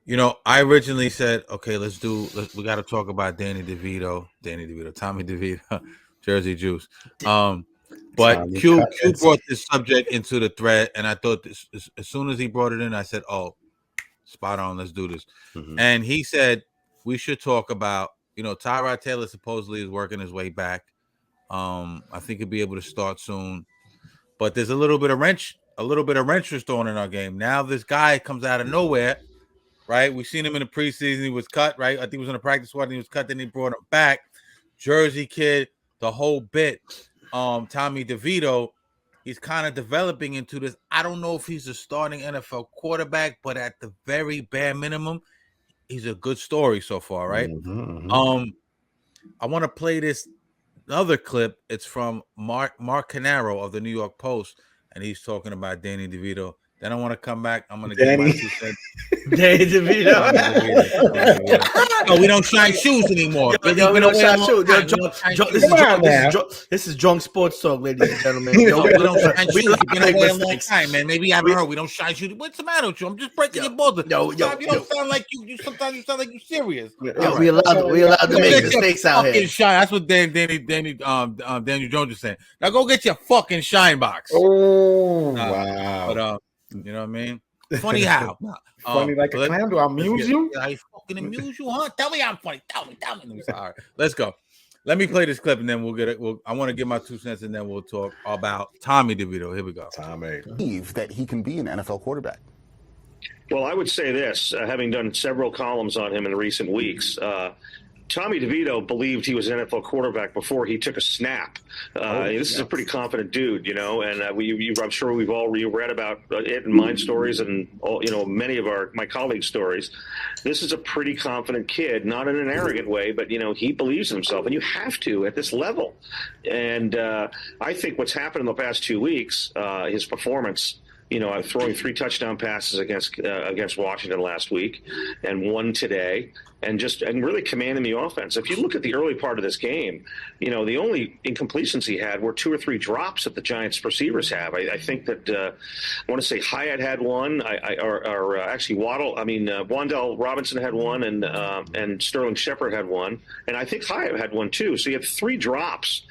I originally said, okay, we got to talk about Tommy DeVito, Jersey Juice. But Q brought this subject into the thread, and I thought this as soon as he brought it in, I said, oh, spot on, let's do this. Mm-hmm. And he said we should talk about, Tyrod Taylor supposedly is working his way back. I think he'll be able to start soon, but there's a little bit of wrench thrown in our game. Now this guy comes out of nowhere. Right, we seen him in the preseason. He was cut. Right, I think he was in the practice squad. And he was cut. Then he brought him back. Jersey kid, the whole bit. Tommy DeVito, he's kind of developing into this. I don't know if he's a starting NFL quarterback, but at the very bare minimum, he's a good story so far. Right. Mm-hmm. I want to play this other clip. It's from Mark Canaro of the New York Post, and he's talking about Danny DeVito. Then I want to come back. I'm going to get my 2 cents. Danny DeVito. No, we don't shine shoes anymore. We don't shine shoes. This is drunk sports talk, ladies and gentlemen. We don't shine shoes. We've been away a long time, man. Maybe you haven't heard. We don't shine shoes. What's the matter with you? I'm just breaking your balls. You don't sound like you. Sometimes you sound like you're serious. We allowed to make mistakes out here. Shine. That's what Daniel Jones is saying. Now go get your fucking shine box. Oh wow. But you know what I mean? Funny how? Funny like a clown? Do I amuse you? I fucking amuse you, huh? Tell me I'm funny. Tell me. All right, let's go. Let me play this clip and then we'll get it. I want to give my 2 cents and then we'll talk about Tommy DeVito. Here we go. Tommy. Believe that he can be an NFL quarterback. Well, I would say this, having done several columns on him in recent weeks, Tommy DeVito believed he was an NFL quarterback before he took a snap. This is a pretty confident dude, and I'm sure we've all read about it in mine stories and many of my colleagues' stories. This is a pretty confident kid, not in an arrogant way, but he believes in himself, and you have to at this level. And I think what's happened in the past 2 weeks, his performance. Throwing 3 touchdown passes against Washington last week, and 1 today, and really commanding the offense. If you look at the early part of this game, the only incompletions he had were 2 or 3 drops that the Giants receivers have. I think that I want to say Hyatt had 1, or actually Wan'Dale Robinson had 1, and Sterling Shepard had 1, and I think Hyatt had 1 too. So you have 3 drops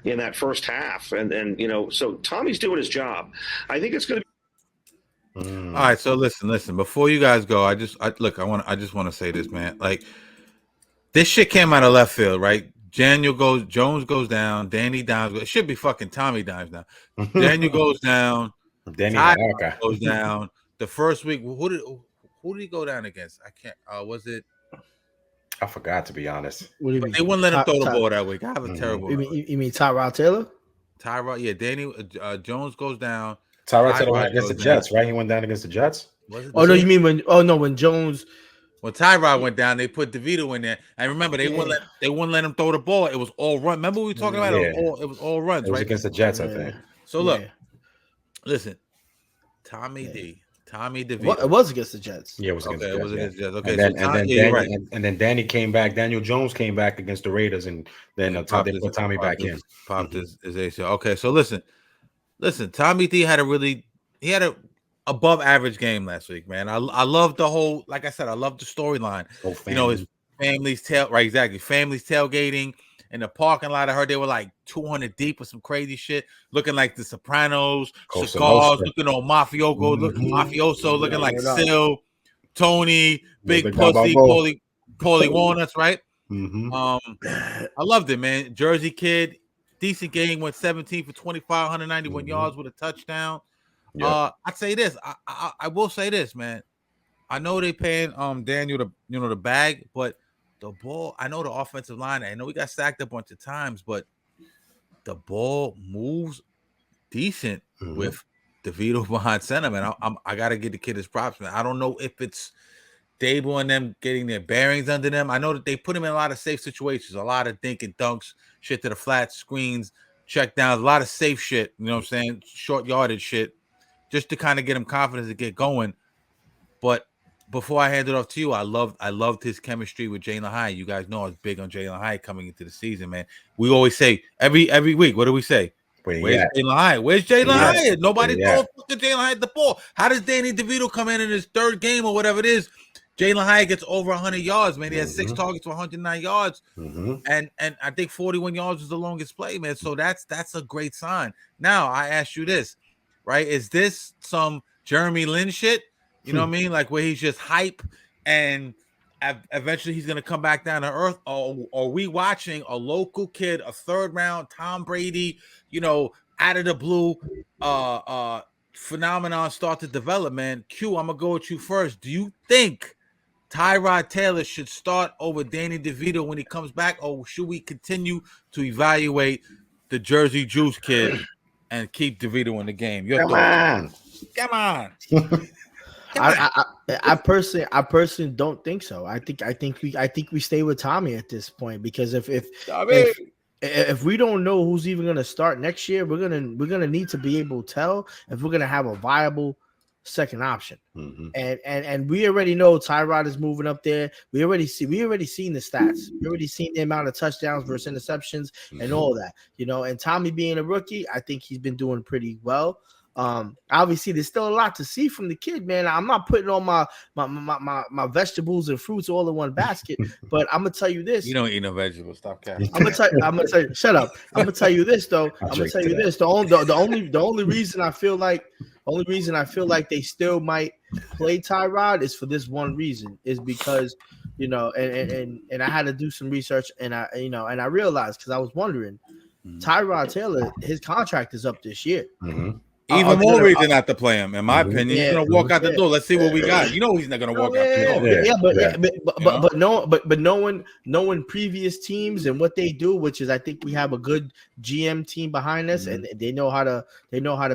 in that first half, and so Tommy's doing his job. I think it's going to be. All right, so listen. Before you guys go, I just want to say this, man. Like, this shit came out of left field, right? Jones goes down, Danny Dimes. It should be fucking Tommy Dimes now. Daniel goes down, Danny goes down. The first week, who did he go down against? I can't. Was it? I forgot, to be honest. What do you mean? They wouldn't let him throw the ball that week. I have a terrible. You mean Tyrod Taylor? Tyrod, yeah. Danny Jones goes down. Tyrod Taylor went against the Jets, right? He went down against the Jets. Oh no, you mean when Jones? When Tyrod went down, they put DeVito in there. And remember, they wouldn't let him throw the ball. It was all run. Remember we were talking about it? It was all runs, it was right? Against the Jets, I think. So look, listen, Tommy DeVito. It was against the Jets. Yeah, it was against the Jets. It was against the Jets. Okay, and then Danny came back. Daniel Jones came back against the Raiders, and then they put Tommy back in. Popped his ACL. Okay, so listen, Tommy D had a above average game last week, man. I love the whole, like I said, I love the storyline. His family's family's tailgating in the parking lot. I heard they were like 200 deep with some crazy shit, looking like the Sopranos, cigars, looking all mafioso, looking like Sil, Tony, Big Pussy, Paulie Walnuts, right? Mm-hmm. I loved it, man. Jersey kid, decent game, went 17 for 25, 191 yards with a touchdown. Yep. I'd say this. I will say this, man. I know they paying Daniel the bag, but the ball. I know the offensive line. I know we got sacked a bunch of times, but the ball moves decent with DeVito behind center, man. I gotta give the kid his props, man. I don't know if it's Dable and them getting their bearings under them. I know that they put him in a lot of safe situations, a lot of dink and dunks, shit to the flat, screens, check downs, a lot of safe shit. You know what I'm saying? Short yardage shit. Just to kind of get him confidence to get going. But before I hand it off to you, I loved his chemistry with Jalen Hyatt. You guys know I was big on Jalen Hyatt coming into the season, man. We always say every week, what do we say? Where's Jalen Hyatt? Where's Jalen Hyatt? Nobody throws fucking Jalen Hyatt the ball. How does Danny DeVito come in his third game or whatever it is Jalen Hyatt gets over 100 yards, man. He has 6 targets for 109 yards, and I think 41 yards was the longest play, man. So that's a great sign. Now I ask you this, right? Is this some Jeremy Lin shit? You know what I mean? Like where he's just hype and eventually he's gonna come back down to earth. Or are we watching a local kid, a 3rd round Tom Brady, out of the blue, phenomenon start to develop, man? Q, I'm gonna go with you first. Do you think Tyrod Taylor should start over Danny DeVito when he comes back, or should we continue to evaluate the Jersey Juice kid and keep DeVito in the game? Your thoughts? Come on. I personally don't think so. I think we stay with Tommy at this point, because if we don't know who's even going to start next year, we're gonna need to be able to tell if we're gonna have a viable second option. And we already know Tyrod is moving up there. We already seen the stats. We already seen the amount of touchdowns versus interceptions and all that. And Tommy being a rookie, I think he's been doing pretty well. Obviously there's still a lot to see from the kid, man. I'm not putting all my vegetables and fruits all in one basket, but I'm gonna tell you this. You don't eat no vegetables. Stop capping. I'm gonna tell you, shut up. I'm gonna tell you this though. The only reason I feel like they still might play Tyrod is for this one reason, is because and I had to do some research, and I realized, because I was wondering, Tyrod Taylor, his contract is up this year. Even more reason not to play him, in my opinion. He's gonna walk out the door. Let's see what we got. He's not gonna walk out the door. But knowing previous teams and what they do, which is, I think we have a good GM team behind us, and they know how to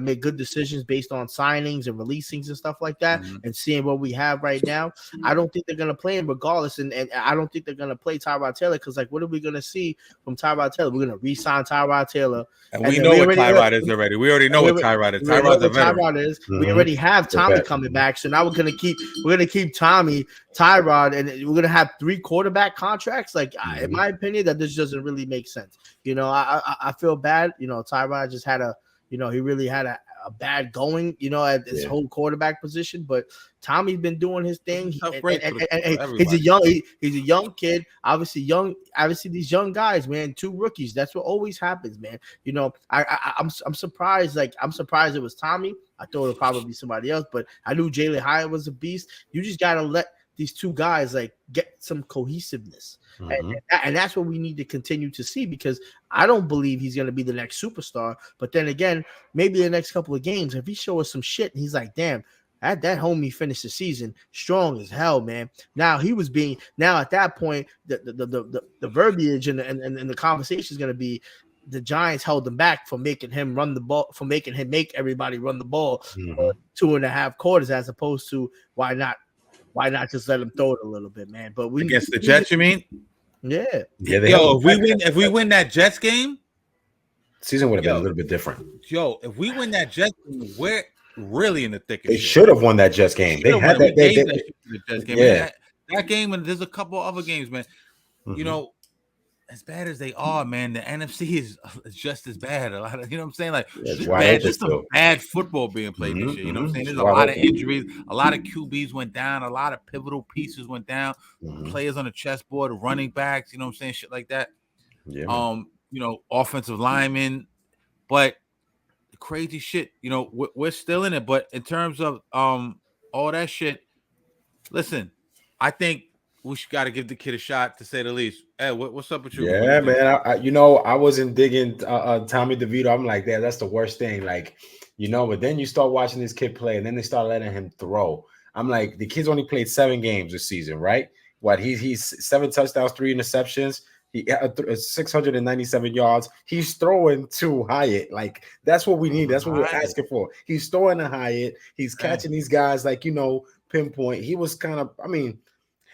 make good decisions based on signings and releasings and stuff like that. And seeing what we have right now, I don't think they're gonna play him regardless, and I don't think they're gonna play Tyrod Taylor, because what are we gonna see from Tyrod Taylor? We're gonna re-sign Tyrod Taylor, and we know what Tyrod is already. We already know what Tyrod is. Tyrod's a veteran. We already have Tommy coming back, so now we're gonna keep Tommy, Tyrod, and we're gonna have 3 quarterback contracts. In my opinion, that this doesn't really make sense. I feel bad. Tyrod just had he really had a bad going, at this whole quarterback position. But Tommy's been doing his thing. He's a young kid. Obviously these young guys, man, 2 rookies. That's what always happens, man. I'm surprised. I'm surprised it was Tommy. I thought it would probably be somebody else, but I knew Jalen Hyatt was a beast. You just gotta let these 2 guys get some cohesiveness. And that's what we need to continue to see, because I don't believe he's going to be the next superstar. But then again, maybe the next couple of games, if he shows us some shit and he's like, damn, that homie finished the season strong as hell, man. Now at that point, the verbiage and the conversation is going to be, the Giants held him back from making him run the ball, from making him make everybody run the ball for 2.5 quarters, as opposed to why not just let him throw it a little bit, man? But we against the Jets, you mean? Yeah. If we win that Jets game, season would have been a little bit different. If we win that Jets game, we're really in the thick of They shit. should have won that Jets game. They had that. Jets game. Yeah. That game, and there's a couple other games, man. As bad as they are, man, the NFC is just as bad. A lot of, what I'm saying? Just some bad football being played this year. You know what I'm saying? There's a lot of injuries. A lot of QBs went down. A lot of pivotal pieces went down. Players on the chessboard, running backs. You know what I'm saying? Shit like that. Yeah. Offensive linemen. But crazy shit. We're still in it. But in terms of all that shit, listen, I think we got to give the kid a shot, to say the least. Hey, what's up with you? Yeah, man. I wasn't digging Tommy DeVito. I'm like, that's the worst thing. But then you start watching this kid play, and then they start letting him throw. I'm like, the kid's only played 7 games this season, right? He's 7 touchdowns, 3 interceptions. He 697 yards. He's throwing to Hyatt. That's what we need. That's what we're asking for. He's throwing to Hyatt. He's catching these guys pinpoint. He was kind of,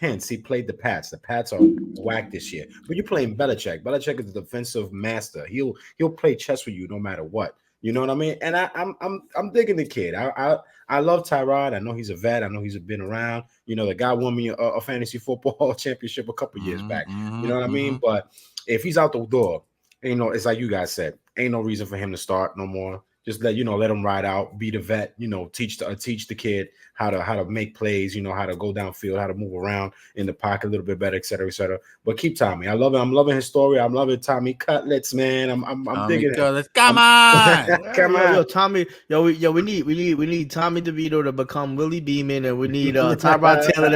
hence, he played the Pats. The Pats are whack this year. But you're playing Belichick. Belichick is the defensive master. He'll play chess with you no matter what. You know what I mean? And I'm digging the kid. I love Tyrod. I know he's a vet. I know he's been around. The guy won me a fantasy football championship a couple years back. You know what I mean? But if he's out the door, it's like you guys said, ain't no reason for him to start no more. just let him ride out, be the vet, teach the kid how to make plays, how to go downfield, how to move around in the pocket a little bit better, et cetera, et cetera. But keep Tommy. I love it. I'm loving his story. I'm loving Tommy Cutlets, man. I'm digging it. Come on. Come on. Yo, Tommy, we need Tommy DeVito to become Willie Beeman, and we need Tyrod Taylor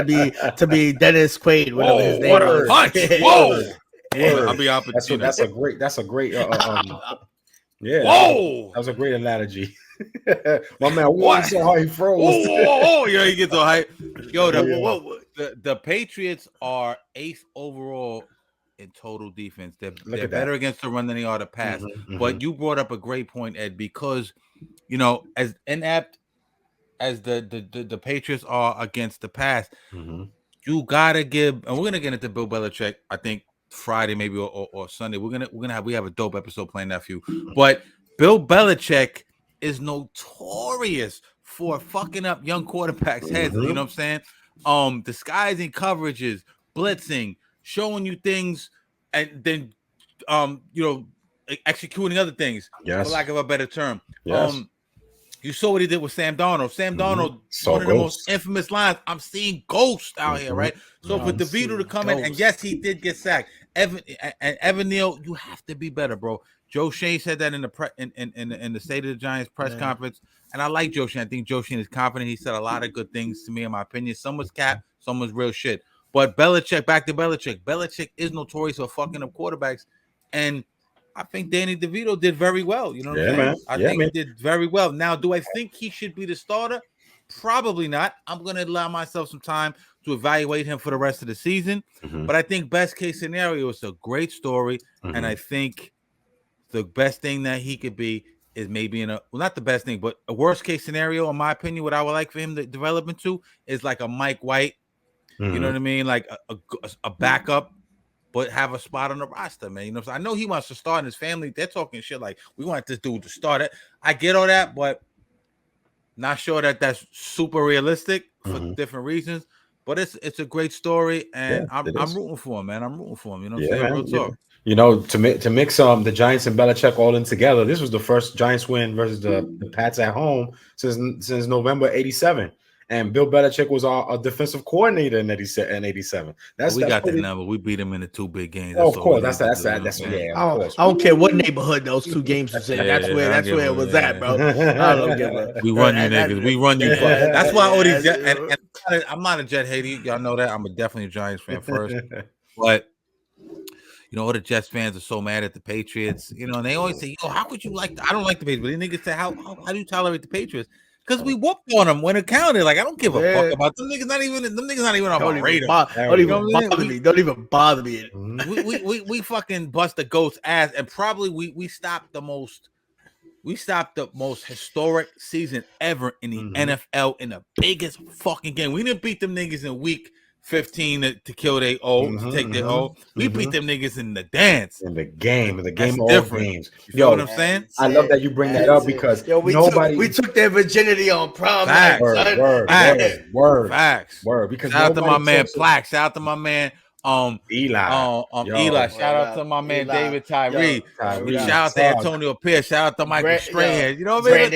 to be Dennis Quaid, whatever his name is. Punch. Whoa. I'll be opportunity. That's a great yeah. Whoa. That was a great analogy. My man, what? So how he froze. Oh, yeah, he gets so hype. Yo, the Patriots are 8th overall in total defense. They're better against the run than they are the pass. But you brought up a great point, Ed, because as inept as the Patriots are against the pass, you gotta give, and we're gonna get into Bill Belichick, I think Friday maybe or Sunday. We have a dope episode planned that for you. But Bill Belichick is notorious for fucking up young quarterbacks' heads. You know what I'm saying? Disguising coverages, blitzing, showing you things, and then executing other things. For lack of a better term. You saw what he did with Sam Darnold. Sam Darnold, one of the most infamous lines, I'm seeing ghosts out here, right? So for DeVito to come in, and yes, he did get sacked. Evan Neal, you have to be better, bro. Joe Shane said that in the State of the Giants press conference, and I like Joe Shane. I think Joe Shane is confident. He said a lot of good things to me, in my opinion. Some was cap, some was real shit. But Belichick, back to Belichick. Belichick is notorious for fucking up quarterbacks, and I think Danny DeVito did very well. You know what I'm saying? Man. I think he did very well. Now, do I think he should be the starter? Probably not. I'm going to allow myself some time to evaluate him for the rest of the season. But I think best case scenario is a great story, and I think the best thing that he could be is maybe not the best thing, but a worst case scenario, in my opinion, what I would like for him to develop into is like a Mike White. You know what I mean? Like a backup, but have a spot on the roster, man. You know what I'm saying? I know he wants to start in his family. They're talking shit like, we want this dude to start it. I get all that, but not sure that that's super realistic for different reasons. But it's a great story, and I'm rooting for him, man. I'm rooting for him. You know what I'm saying? Real talk. To mix the Giants and Belichick all in together, this was the first Giants win versus the Pats at home since November '87. And Bill Belichick was a defensive coordinator in '87. We got that number. We beat him in the 2 big games. Of course, that's I don't care what neighborhood those 2 games was in. That's where it was at, bro. I don't get that. We run you niggas. We run you. That's why all these. And I'm not a Jet hater. Y'all know that. I'm definitely a Giants fan first. But all the Jets fans are so mad at the Patriots. And they always say, how could you like? I don't like the Patriots. But the niggas say, how do you tolerate the Patriots? Because we whooped on them when it counted. Like, I don't give a fuck about them niggas. Not even on my radar. Don't even bother me. We fucking bust the goat's ass, and probably we stopped the most historic season ever in the NFL in the biggest fucking game. We didn't beat them niggas in week 15 to kill their O, to take their O. We beat them niggas in the dance. In the game of all games. You know what I'm saying? I love that you bring that up because we took their virginity on prom. Facts. Word. Facts. Because shout out to my man Plaque. Shout out to my man Eli. Eli. Shout out to my man David Tyree. Shout out to Antonio Pierce. Shout out to Michael Strahan. You know what I mean?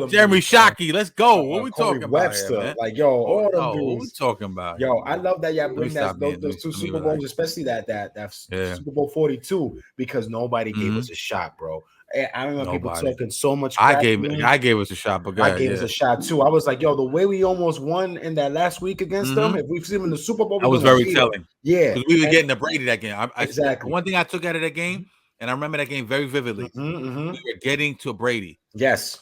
Jeremy Shockey. Let's go. What we talking about? Webster. Like, all them dudes. What we talking about? I love that y'all bring those 2 Super Bowls, especially that Super Bowl 42, because nobody gave us a shot, bro. I remember people talking so much crap. I gave us a shot, but I gave us a shot too. I was like, the way we almost won in that last week against them, if we've seen them in the Super Bowl, I was very telling. Yeah, because we were getting the Brady that game. Exactly. One thing I took out of that game, and I remember that game very vividly. We were getting to Brady. Yes.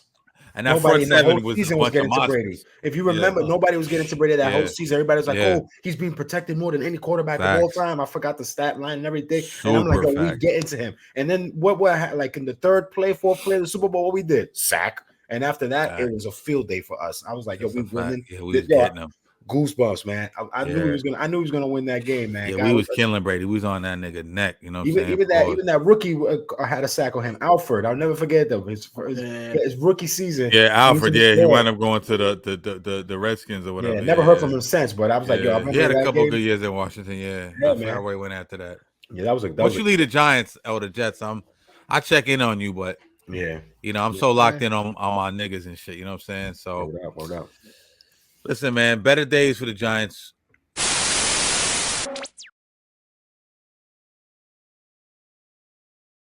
And that front seven was getting to Brady. If you remember, nobody was getting to Brady that whole season. Everybody was like, he's being protected more than any quarterback of all time. I forgot the stat line and everything. And I'm like, we getting to him. And then what like in the 3rd play, 4th play of the Super Bowl, what we did? Sack. And after that, it was a field day for us. I was like, we winning. We was getting them. Goosebumps, man. I knew he was gonna. I knew he was gonna win that game, man. Yeah, we was killing Brady. We was on that nigga neck. You know, even that rookie had a sack on him. Alfred, I'll never forget though. His rookie season. Yeah, Alfred. He wound up going to the Redskins or whatever. Yeah, never heard from him since. But I was like, I he had a couple good years in Washington. I forgot where he went after that. Yeah, that was a. Once you leave the Giants or the Jets, I check in on you, but Yeah. You know, I'm so locked in on my niggas and shit. You know what I'm saying? So, word up. Listen, man, better days for the Giants